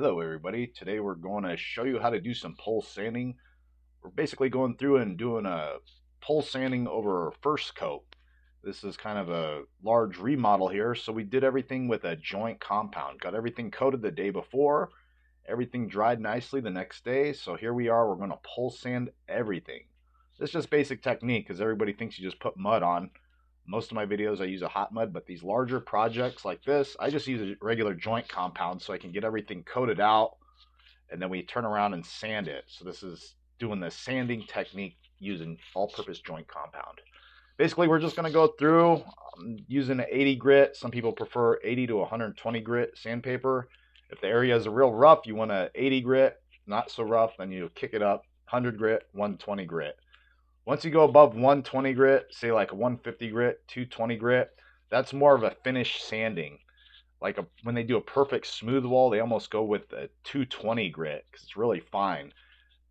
Hello everybody, today we're going to show you how to do some pole sanding. We're basically going through and doing a pole sanding over our first coat. This is kind of a large remodel here, so we did everything with a joint compound. Got everything coated the day before, everything dried nicely the next day, so here we are, we're going to pole sand everything. This is just basic technique because everybody thinks you just put mud on. Most of my videos I use a hot mud, but these larger projects like this, I just use a regular joint compound so I can get everything coated out, and then we turn around and sand it. So this is doing the sanding technique using all-purpose joint compound. Basically, we're just going to go through using an 80 grit. Some people prefer 80 to 120 grit sandpaper. If the area is real rough, you want a 80 grit. Not so rough, then you kick it up 100 grit, 120 grit. Once you go above 120 grit, say like a 150 grit, 220 grit, that's more of a finish sanding. When they do a perfect smooth wall, they almost go with a 220 grit because it's really fine.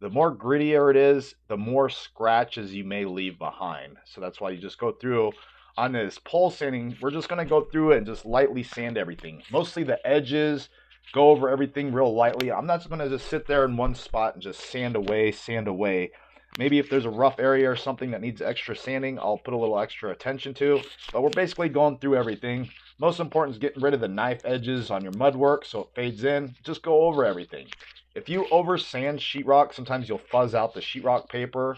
The more grittier it is, the more scratches you may leave behind. So that's why you just go through on this pole sanding. We're just going to go through it and just lightly sand everything. Mostly the edges, go over everything real lightly. I'm not going to just sit there in one spot and just sand away, sand away. Maybe if there's a rough area or something that needs extra sanding, I'll put a little extra attention to. But we're basically going through everything. Most important is getting rid of the knife edges on your mud work so it fades in. Just go over everything. If you over sand sheetrock, sometimes you'll fuzz out the sheetrock paper,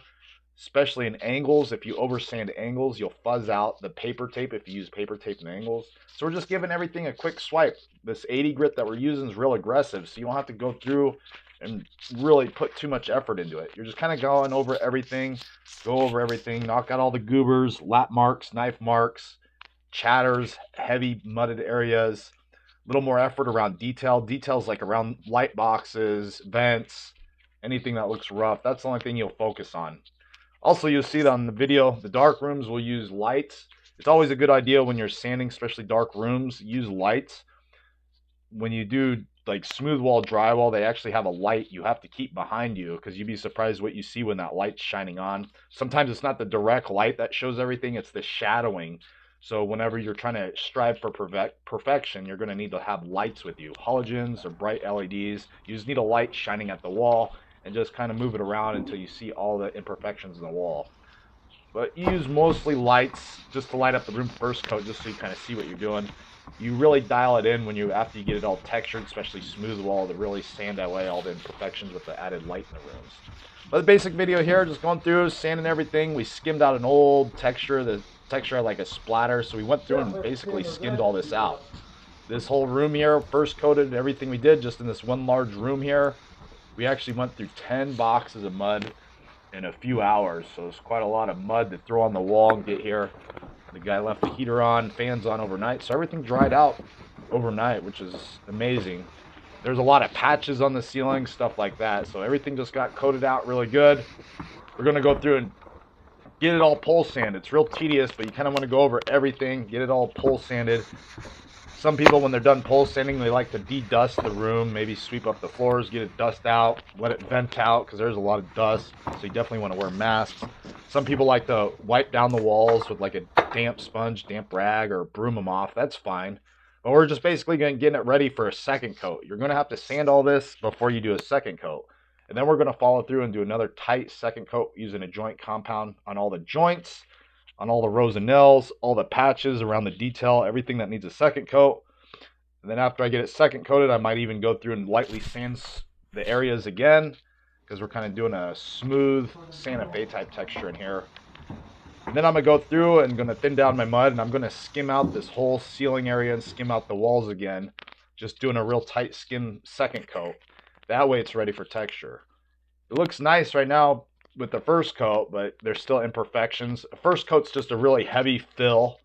especially in angles. If you over sand angles, you'll fuzz out the paper tape if you use paper tape in angles. So we're just giving everything a quick swipe. This 80 grit that we're using is real aggressive, so you don't have to go through and really put too much effort into it. You're just kind of going over everything, knock out all the goobers, lap marks, knife marks, chatters, heavy mudded areas. A little more effort around details like around light boxes, vents, anything that looks rough. That's the only thing you'll focus on. Also, you'll see that on the video, the dark rooms will use lights. It's always a good idea when you're sanding, especially dark rooms, use lights. When you do like smooth wall drywall, they actually have a light you have to keep behind you because you'd be surprised what you see when that light's shining on. Sometimes it's not the direct light that shows everything, it's the shadowing. So whenever you're trying to strive for perfection, you're going to need to have lights with you. Halogens or bright LEDs. You just need a light shining at the wall and just kind of move it around until you see all the imperfections in the wall. But you use mostly lights just to light up the room first coat, just so you kind of see what you're doing. You really dial it in after you get it all textured, especially smooth wall, to really sand away all the imperfections with the added light in the rooms. But the basic video here, just going through, sanding everything. We skimmed out an old texture. The texture had like a splatter, so we went through and basically skimmed all this out. This whole room here, first coated everything we did just in this one large room here. We actually went through 10 boxes of mud in a few hours, so it's quite a lot of mud to throw on the wall and get here. The guy left the heater on, fans on overnight, so everything dried out overnight, which is amazing. There's a lot of patches on the ceiling, stuff like that, so everything just got coated out really good. We're going to go through and get it all pole sanded. It's real tedious, but you kind of want to go over everything, get it all pole sanded. Some people, when they're done pole sanding, they like to de-dust the room, maybe sweep up the floors, get it dust out, let it vent out, because there's a lot of dust, so you definitely want to wear masks. Some people like to wipe down the walls with like a damp sponge, damp rag, or broom them off. That's fine. But we're just basically going to get it ready for a second coat. You're going to have to sand all this before you do a second coat. And then we're going to follow through and do another tight second coat using a joint compound on all the joints, on all the rows and nails, all the patches around the detail, everything that needs a second coat. And then after I get it second coated, I might even go through and lightly sand the areas again, because we're kind of doing a smooth Santa Fe type texture in here. And then I'm going to go through and going to thin down my mud, and I'm going to skim out this whole ceiling area and skim out the walls again, just doing a real tight skim second coat. That way it's ready for texture. It looks nice right now with the first coat, but there's still imperfections. The first coat's just a really heavy fill,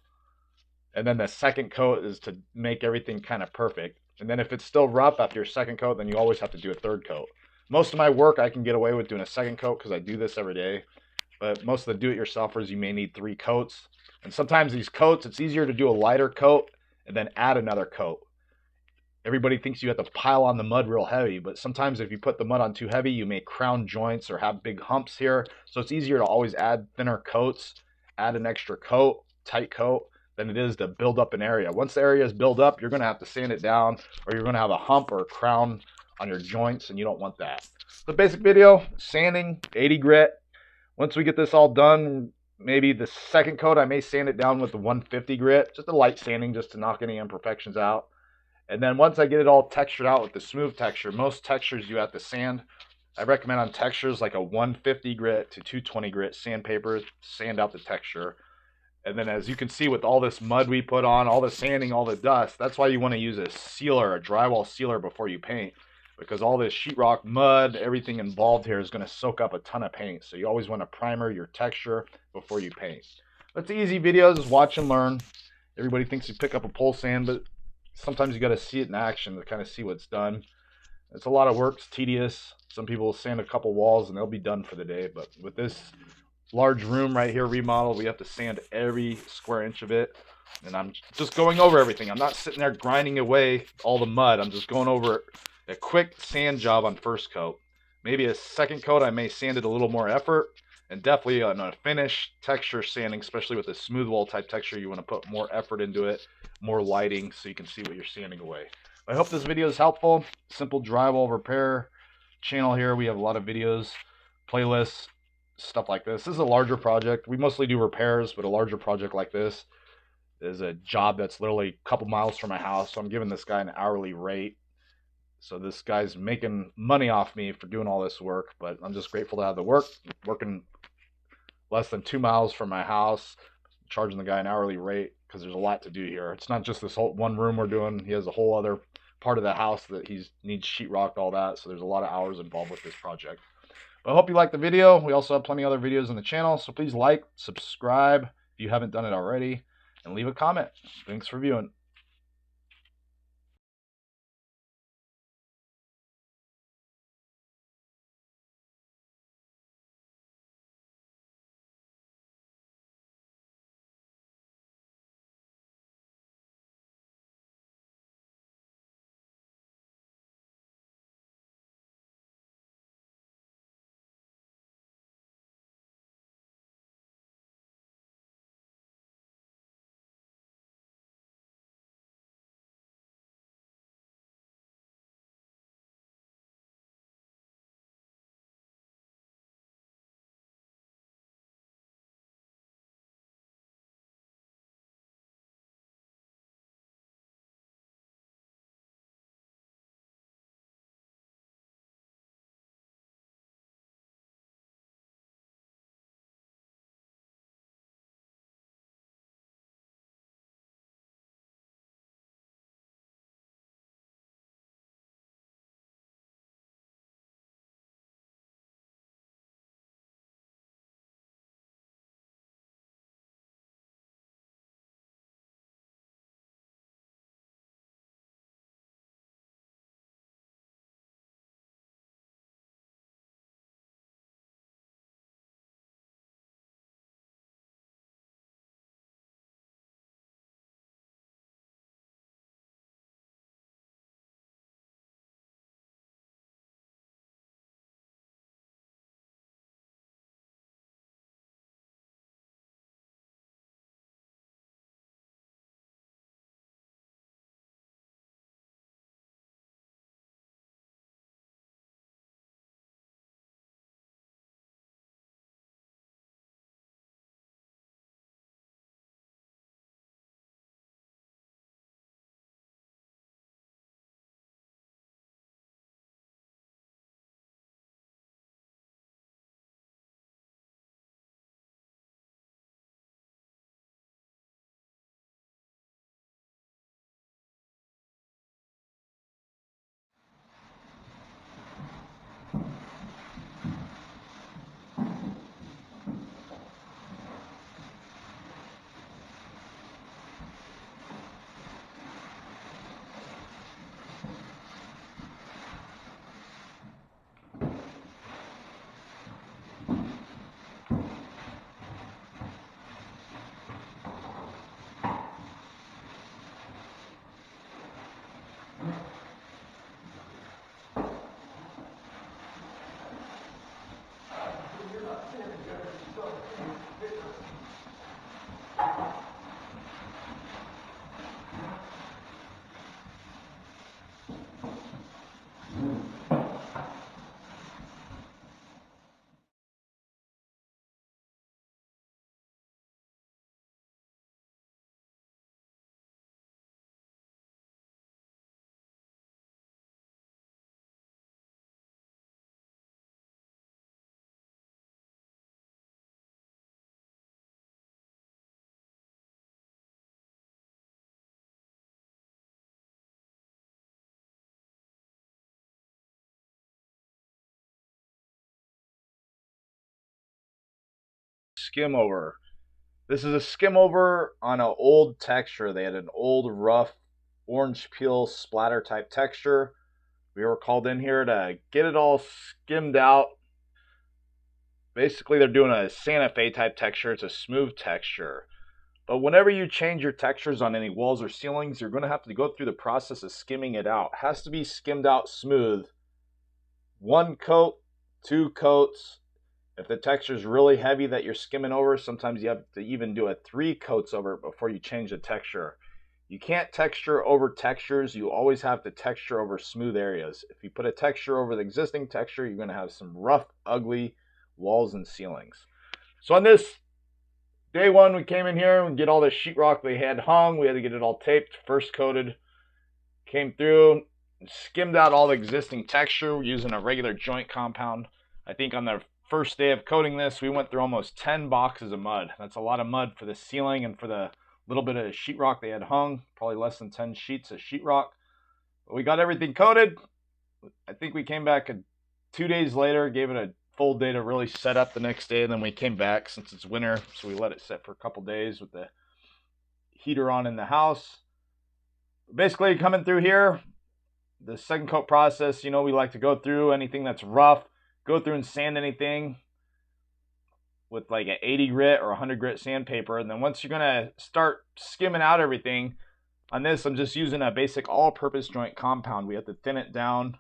and then the second coat is to make everything kind of perfect. And then if it's still rough after your second coat, then you always have to do a third coat. Most of my work I can get away with doing a second coat because I do this every day, but most of the do-it-yourselfers, you may need 3 coats. And sometimes these coats, it's easier to do a lighter coat and then add another coat. Everybody thinks you have to pile on the mud real heavy, but sometimes if you put the mud on too heavy, you may crown joints or have big humps here. So it's easier to always add thinner coats, add an extra coat, tight coat, than it is to build up an area. Once the area is built up, you're going to have to sand it down, or you're going to have a hump or a crown on your joints, and you don't want that. The basic video, sanding, 80 grit. Once we get this all done, maybe the second coat, I may sand it down with the 150 grit, just a light sanding just to knock any imperfections out. And then once I get it all textured out with the smooth texture, most textures you have to sand. I recommend on textures like a 150 grit to 220 grit sandpaper, sand out the texture. And then as you can see with all this mud we put on, all the sanding, all the dust, that's why you want to use a sealer, a drywall sealer before you paint. Because all this sheetrock, mud, everything involved here is going to soak up a ton of paint. So you always want to primer your texture before you paint. That's easy videos, just watch and learn. Everybody thinks you pick up a pole sand, but sometimes you got to see it in action to kind of see what's done. It's a lot of work, it's tedious. Some people will sand a couple walls and they'll be done for the day. But with this large room right here remodel, we have to sand every square inch of it. And I'm just going over everything. I'm not sitting there grinding away all the mud. I'm just going over a quick sand job on first coat. Maybe a second coat, I may sand it a little more effort. And definitely on a finish texture sanding, especially with a smooth wall type texture, you want to put more effort into it, more lighting, so you can see what you're sanding away. I hope this video is helpful. Simple drywall repair channel here. We have a lot of videos, playlists, stuff like this. This is a larger project. We mostly do repairs, but a larger project like this is a job that's literally a couple miles from my house. So I'm giving this guy an hourly rate. So this guy's making money off me for doing all this work, but I'm just grateful to have the work. Working less than 2 miles from my house, charging the guy an hourly rate because there's a lot to do here. It's not just this whole one room we're doing. He has a whole other part of the house that he needs sheetrocked, all that. So there's a lot of hours involved with this project. But I hope you liked the video. We also have plenty of other videos on the channel. So please like, subscribe if you haven't done it already, and leave a comment. Thanks for viewing. skim over. This is a skim over on an old texture. They had an old rough orange peel splatter type texture. We were called in here to get it all skimmed out. Basically, they're doing a Santa Fe type texture. It's a smooth texture. But whenever you change your textures on any walls or ceilings, you're going to have to go through the process of skimming it out. It has to be skimmed out smooth. 1 coat, 2 coats. If the texture is really heavy that you're skimming over, sometimes you have to even do a 3 coats over it before you change the texture. You can't texture over textures. You always have to texture over smooth areas. If you put a texture over the existing texture, you're going to have some rough, ugly walls and ceilings. So on this day one, we came in here and get all the sheetrock they had hung. We had to get it all taped, first coated. Came through, skimmed out all the existing texture using a regular joint compound. I think on the first day of coating this, we went through almost 10 boxes of mud. That's a lot of mud for the ceiling and for the little bit of sheetrock they had hung. Probably less than 10 sheets of sheetrock. But we got everything coated. I think we came back 2 days later, gave it a full day to really set up the next day, and then we came back since it's winter, so we let it set for a couple days with the heater on in the house. Basically, coming through here, the second coat process, we like to go through anything that's rough, go through and sand anything with like an 80 grit or 100 grit sandpaper, and then once you're going to start skimming out everything, on this, I'm just using a basic all-purpose joint compound. We have to thin it down.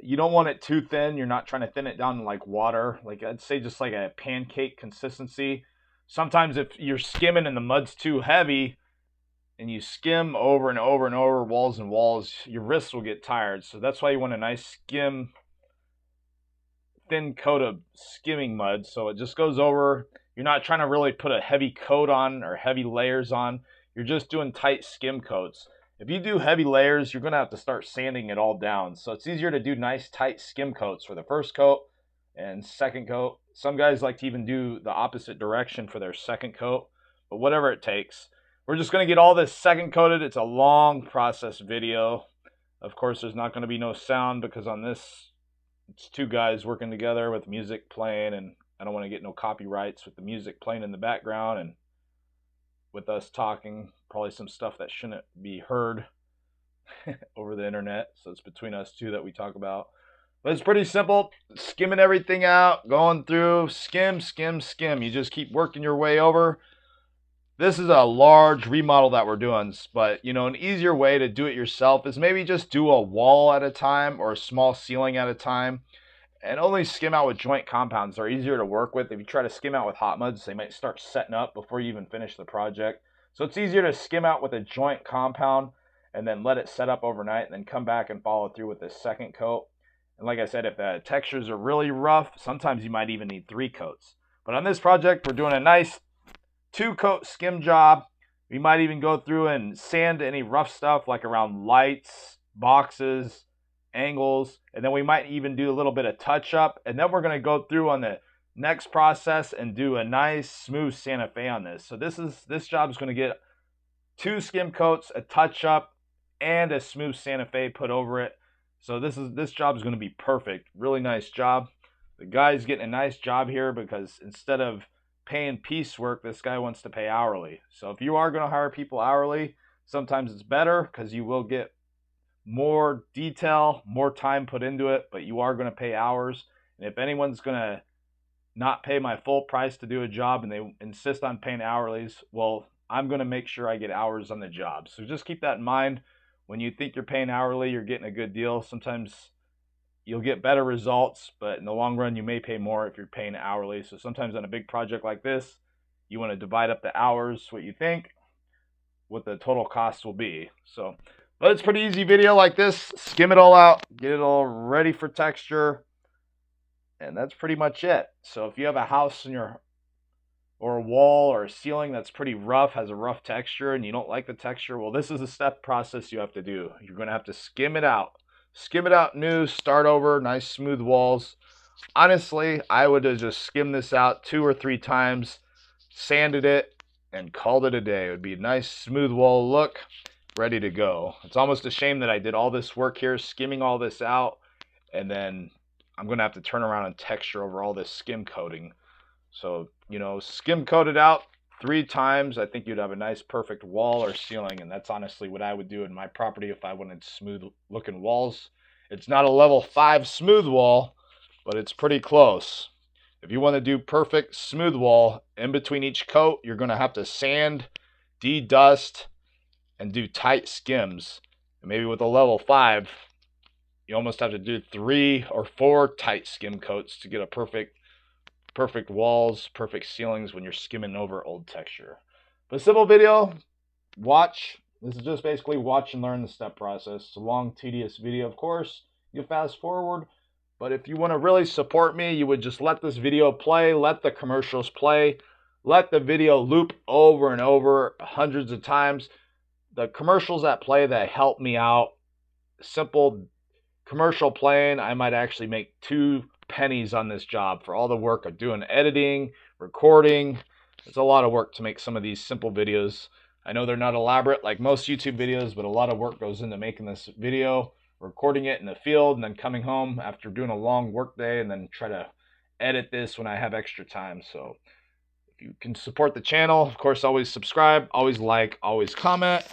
You don't want it too thin. You're not trying to thin it down like water. Like I'd say just like a pancake consistency. Sometimes if you're skimming and the mud's too heavy and you skim over and over and over walls and walls, your wrists will get tired. So that's why you want a nice skim, thin coat of skimming mud. So it just goes over. You're not trying to really put a heavy coat on or heavy layers on. You're just doing tight skim coats. If you do heavy layers, you're going to have to start sanding it all down. So it's easier to do nice, tight skim coats for the first coat and second coat. Some guys like to even do the opposite direction for their second coat, but whatever it takes. We're just going to get all this second coated. It's a long process video. Of course, there's not going to be no sound because on this, it's 2 guys working together with music playing, and I don't want to get no copyrights with the music playing in the background and with us talking, probably some stuff that shouldn't be heard over the internet. So it's between us 2 that we talk about. But it's pretty simple. Skimming everything out, going through, skim, skim, skim. You just keep working your way over. This is a large remodel that we're doing, but an easier way to do it yourself is maybe just do a wall at a time or a small ceiling at a time. And only skim out with joint compounds. They're easier to work with. If you try to skim out with hot muds, they might start setting up before you even finish the project. So it's easier to skim out with a joint compound and then let it set up overnight and then come back and follow through with the second coat. And like I said, if the textures are really rough, sometimes you might even need 3 coats. But on this project, we're doing a nice 2-coat skim job. We might even go through and sand any rough stuff like around lights, boxes, angles, and then we might even do a little bit of touch up, and then we're going to go through on the next process and do a nice smooth Santa Fe on this. So this job is going to get 2 skim coats, a touch up, and a smooth Santa Fe put over it. So this job is going to be perfect. Really nice job. The guy's getting a nice job here because instead of paying piecework, this guy wants to pay hourly. So if you are going to hire people hourly, sometimes it's better because you will get more detail, more time put into it, but you are going to pay hours. And if anyone's going to not pay my full price to do a job and they insist on paying hourlies, well, I'm going to make sure I get hours on the job. So just keep that in mind. When you think you're paying hourly, you're getting a good deal. Sometimes you'll get better results, but in the long run, you may pay more if you're paying hourly. So sometimes on a big project like this, you want to divide up the hours, what you think, what the total cost will be. So, but it's a pretty easy video like this. Skim it all out, get it all ready for texture, and that's pretty much it. So if you have a house in your or a wall or a ceiling that's pretty rough, has a rough texture, and you don't like the texture, well, this is a step process you have to do. You're going to have to skim it out. Skim it out new, start over, nice smooth walls. Honestly, I would have just skimmed this out 2 or 3 times, sanded it, and called it a day. It would be a nice smooth wall look, ready to go. It's almost a shame that I did all this work here, skimming all this out, and then I'm going to have to turn around and texture over all this skim coating. So, skim coat it out 3 times. I think you'd have a nice, perfect wall or ceiling. And that's honestly what I would do in my property if I wanted smooth looking walls. It's not a level 5 smooth wall, but it's pretty close. If you want to do perfect smooth wall, in between each coat, you're going to have to sand, de-dust, and do tight skims. And maybe with a level 5, you almost have to do 3 or 4 tight skim coats to get a perfect walls, perfect ceilings when you're skimming over old texture. But simple video, watch. This is just basically watch and learn the step process. It's a long, tedious video, of course. You fast forward. But if you want to really support me, you would just let this video play, let the commercials play, let the video loop over and over hundreds of times. The commercials that play that help me out, simple commercial playing, I might actually make 2 pennies on this job for all the work of doing editing, recording. It's a lot of work to make some of these simple videos. I know they're not elaborate like most YouTube videos, but a lot of work goes into making this video, recording it in the field, and then coming home after doing a long work day and then try to edit this when I have extra time. So if you can support the channel, of course, always subscribe, always like, always comment.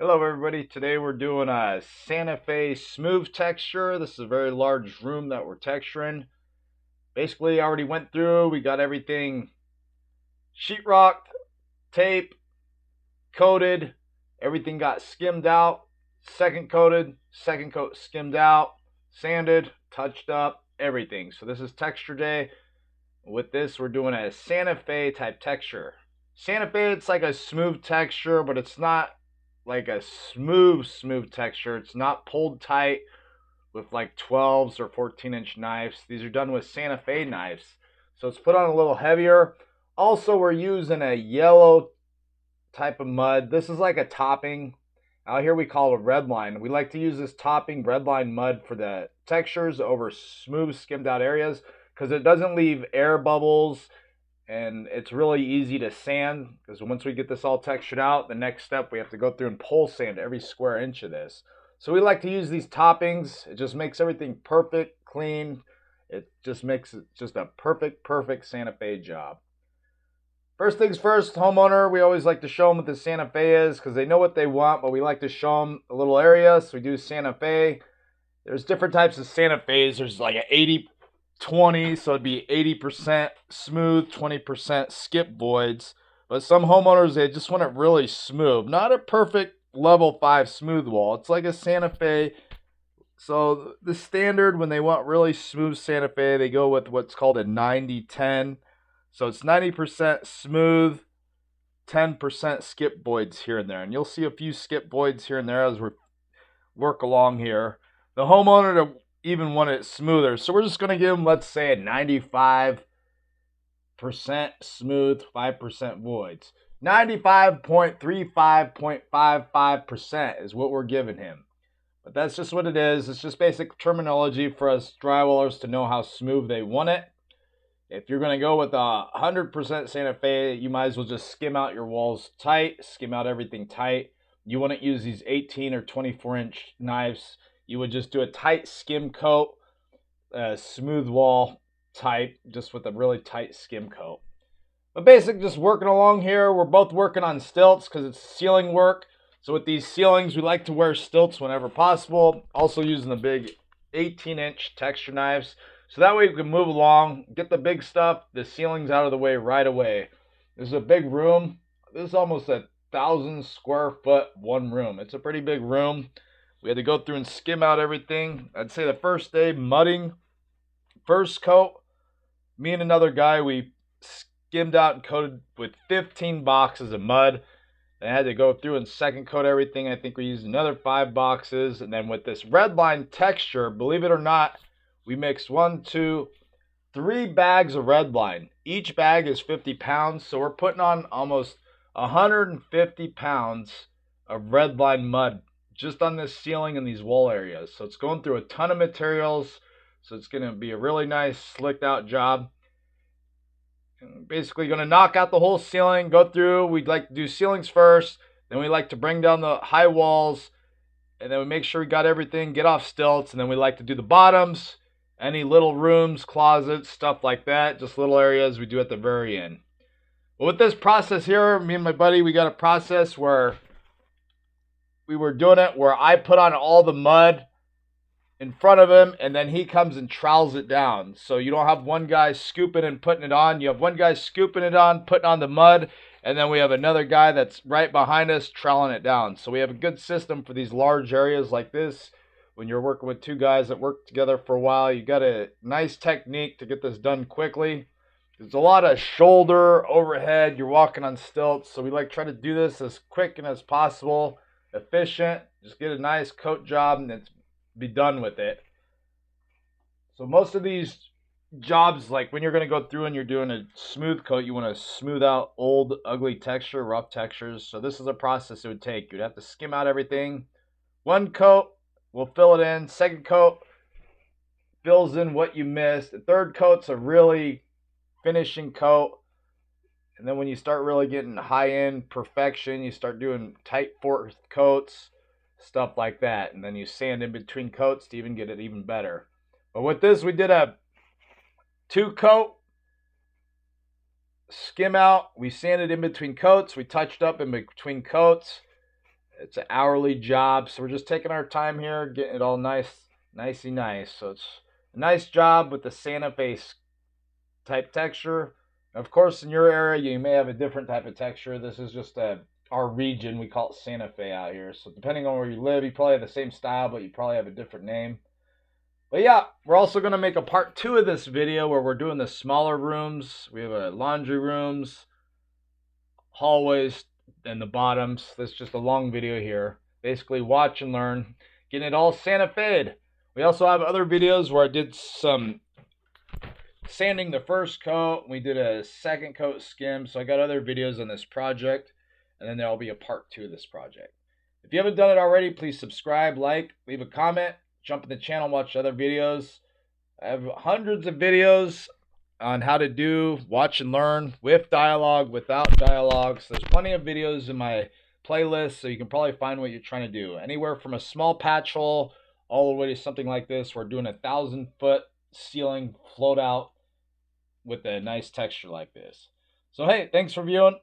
Hello everybody, today we're doing a Santa Fe smooth texture. This is a very large room that we're texturing. Basically, I already went through, we got everything sheetrocked, tape, coated, everything got skimmed out, second coated, second coat skimmed out, sanded, touched up, everything. So this is texture day. With this, we're doing a Santa Fe type texture. Santa Fe, it's like a smooth texture, but it's not like a smooth texture. It's not pulled tight with like 12s or 14-inch knives. These are done with Santa Fe knives. So it's put on a little heavier. Also, we're using a yellow type of mud. This is like a topping. Out here we call it red line. We like to use this topping red line mud for the textures over smooth skimmed out areas because it doesn't leave air bubbles and it's really easy to sand because once we get this all textured out, the next step we have to go through and pole sand every square inch of this. So we like to use these toppings. It just makes everything perfect, clean. It just makes it just a perfect Santa Fe job. First things first, homeowner, we always like to show them what the Santa Fe is because they know what they want, but we like to show them a little area. So we do Santa Fe. There's different types of Santa Fe's. There's like an 80-20, so it'd be 80% smooth, 20% skip voids. But some homeowners, they just want it really smooth. Not a perfect level 5 smooth wall. It's like a Santa Fe. So the standard, when they want really smooth Santa Fe, they go with what's called a 90-10. So it's 90% smooth, 10% skip voids here and there. And you'll see a few skip voids here and there as we work along here. The homeowner to even want it smoother. So we're just going to give them, let's say, a 95% smooth, 5% voids. 95.35.55% is what we're giving him. But that's just what it is. It's just basic terminology for us drywallers to know how smooth they want it. If you're going to go with 100% Santa Fe, you might as well just skim out your walls tight, skim out everything tight. You wouldn't use these 18 or 24-inch knives. You would just do a tight skim coat, smooth wall type, just with a really tight skim coat. But basically, just working along here, we're both working on stilts because it's ceiling work. So with these ceilings, we like to wear stilts whenever possible. Also using the big 18-inch texture knives. So that way we can move along, get the big stuff, the ceilings out of the way right away. This is a big room. This is almost 1,000 square foot, one room. It's a pretty big room. We had to go through and skim out everything. I'd say the first day, mudding. First coat, me and another guy, we skimmed out and coated with 15 boxes of mud. Then I had to go through and second coat everything. I think we used another 5 boxes. And then with this red line texture, believe it or not, we mixed 1, 2, 3 bags of red line. Each bag is 50 pounds. So we're putting on almost 150 pounds of red line mud just on this ceiling and these wall areas. So it's going through a ton of materials. So it's going to be a really nice slicked out job. Basically going to knock out the whole ceiling, go through. We'd like to do ceilings first. Then we like to bring down the high walls. And then we make sure we got everything, get off stilts. And then we like to do the bottoms. Any little rooms, closets, stuff like that. Just little areas we do at the very end. But with this process here, me and my buddy, we got a process where we were doing it where I put on all the mud in front of him and then he comes and trowels it down. So you don't have one guy scooping and putting it on. You have one guy scooping it on, putting on the mud, and then we have another guy that's right behind us troweling it down. So we have a good system for these large areas like this. When you're working with 2 guys that work together for a while, you got a nice technique to get this done quickly. There's a lot of shoulder, overhead, you're walking on stilts. So we like try to do this as quick and as possible, efficient. Just get a nice coat job and it's be done with it. So most of these jobs, like when you're going to go through and you're doing a smooth coat, you want to smooth out old, ugly texture, rough textures. So this is a process it would take. You'd have to skim out everything. 1 coat, we'll fill it in. Second coat fills in what you missed. The third coat's a really finishing coat. And then when you start really getting high-end perfection, you start doing tight fourth coats, stuff like that. And then you sand in between coats to even get it even better. But with this, we did a 2 coat, skim out. We sanded in between coats. We touched up in between coats. It's an hourly job, so we're just taking our time here, getting it all nicey nice. So it's a nice job with the Santa Fe type texture. Of course, in your area, you may have a different type of texture. This is just our region. We call it Santa Fe out here. So depending on where you live, you probably have the same style, but you probably have a different name. But yeah, we're also going to make a part 2 of this video where we're doing the smaller rooms. We have laundry rooms, hallways, and the bottoms. That's just a long video here. Basically, watch and learn, getting it all Santa Fe'd. We also have other videos where I did some sanding the first coat. We did a second coat skim. So I got other videos on this project, and then there'll be a part 2 of this project. If you haven't done it already, please subscribe, like, leave a comment, jump in the channel, watch other videos. I have hundreds of videos on how to do watch and learn with dialogue, without dialogue. So there's plenty of videos in my playlist, so you can probably find what you're trying to do. Anywhere from a small patch hole all the way to something like this. We're doing 1,000-foot ceiling float out with a nice texture like this. So hey, thanks for viewing.